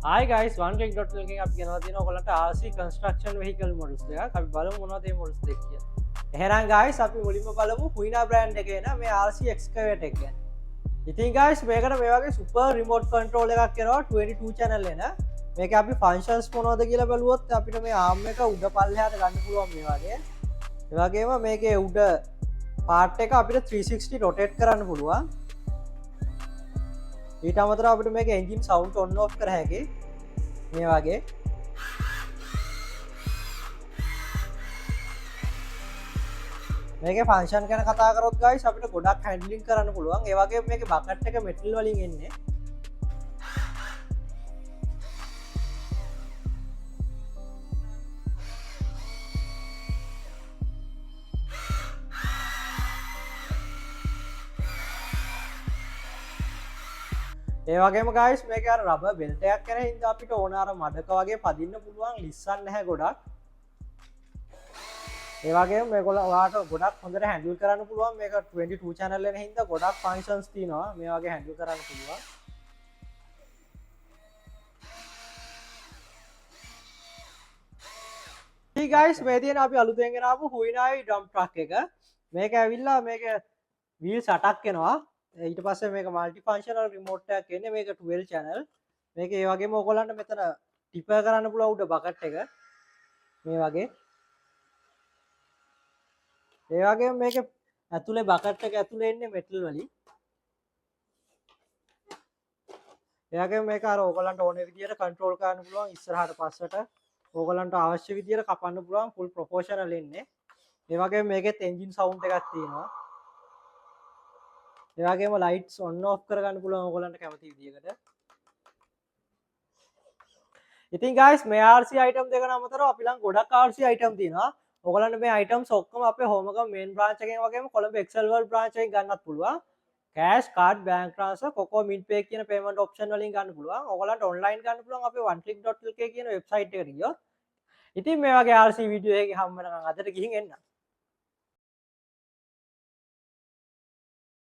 Hi guys, OneClick.lk එකෙන් අපි ගෙනලා තියෙනවා ඔයගලන්ට RC construction vehicle models එකක්. අපි බලමු මොනවද මේ models දෙක කියලා. එහෙනම් guys අපි මුලින්ම බලමු Huina brand එකේ න මේ RC excavator එක ගැන. ඉතින් guys මේකට මේ වගේ super remote control එකක් එනවා 22 channel එන. මේක අපි functions මොනවද කියලා බලුවොත් අපිට මේ arm එක උඩ පල්ලෙහාට ගන්න පුළුවන් මේ වගේ. ඒ වගේම මේකේ උඩ part එක අපිට 360 rotate කරන්න පුළුවන්. ඊට අමතරව අපිට මේක එන්ජින් සවුන්ඩ් ඔන් ඔෆ් කර හැකි මේ වගේ මේකේ ෆන්ක්ෂන් ගැන කතා කරොත් ගයිස් අපිට ගොඩක් හැන්ඩලින් කරන්න පුළුවන්. ඒ වගේම මේකේ බකට් එක මෙටල් වලින් එන්නේ. ඒ වගේම ගයිස් මේක අර රබර් බෙල්ට් එකක් කරන හින්දා අපිට ඕන අර මඩක වගේ පදින්න පුළුවන්, ලිස්සන්න නැහැ ගොඩක්. ඒ වගේම මේගොල්ලෝ ඔයාලට ගොඩක් හොඳට හැන්ඩල් කරන්න පුළුවන්. මේක 22 channel වෙන හින්දා ගොඩක් ෆන්ක්ෂන්ස් තියෙනවා. මේ වගේ හැන්ඩල් කරන්න පුළුවන්. ඉතින් ගයිස් මේ තියෙන අපි අලුතෙන් ගෙන ආපු Huinai dump truck එක. මේක ඇවිල්ලා මේක wheels 8ක් එනවා. ඊට පස්සේ මේක මල්ටි ෆන්ක්ෂනල් රිමෝට් එකක් එන්නේ. මේක 12 channel. මේක ඒ වගේම ඔයගොල්ලන්ට මෙතන ටිපර් කරන්න පුළුවන් උඩ බකට් එක. මේ වගේ. ඒ වගේම මේක ඇතුලේ බකට් එක ඇතුලේ ඉන්නේ මෙටල් වලින්. ඒ වගේම මේක අර ඔයගොල්ලන්ට ඕන විදියට කන්ට්‍රෝල් කරන්න පුළුවන් ඉස්සරහට පස්සට. ඔයගොල්ලන්ට අවශ්‍ය විදියට කපන්න පුළුවන් ෆුල් ප්‍රොපෝෂනල් ඉන්නේ. ඒ වගේම මේකෙත් එන්ජින් සවුන්ඩ් එකක් තියෙනවා. ඒ වගේම ලයිට්ස් ඔන් ඔෆ් කරගන්න පුළුවන් ඔයගොල්ලන්ට කැමති විදියකට. ඉතින් guys මේ RC item දෙක අතරව අපි ළඟ ගොඩක් RC item තියෙනවා. ඔයගොල්ලන්ට මේ items ඔක්කොම අපේ හෝමගම main branch එකෙන් වගේම කොළඹ Excel World branch එකෙන් ගන්නත් පුළුවන්. cash card bank transfer coco minpay කියන payment option වලින් ගන්න පුළුවන්. ඔයගොල්ලන්ට online ගන්න පුළුවන් අපේ oneclick.lk කියන website එකට ගියොත්. ඉතින් මේ වගේ RC වීඩියෝ එකකින් හම්බ වෙනකන් අදට ගිහින් එන්න.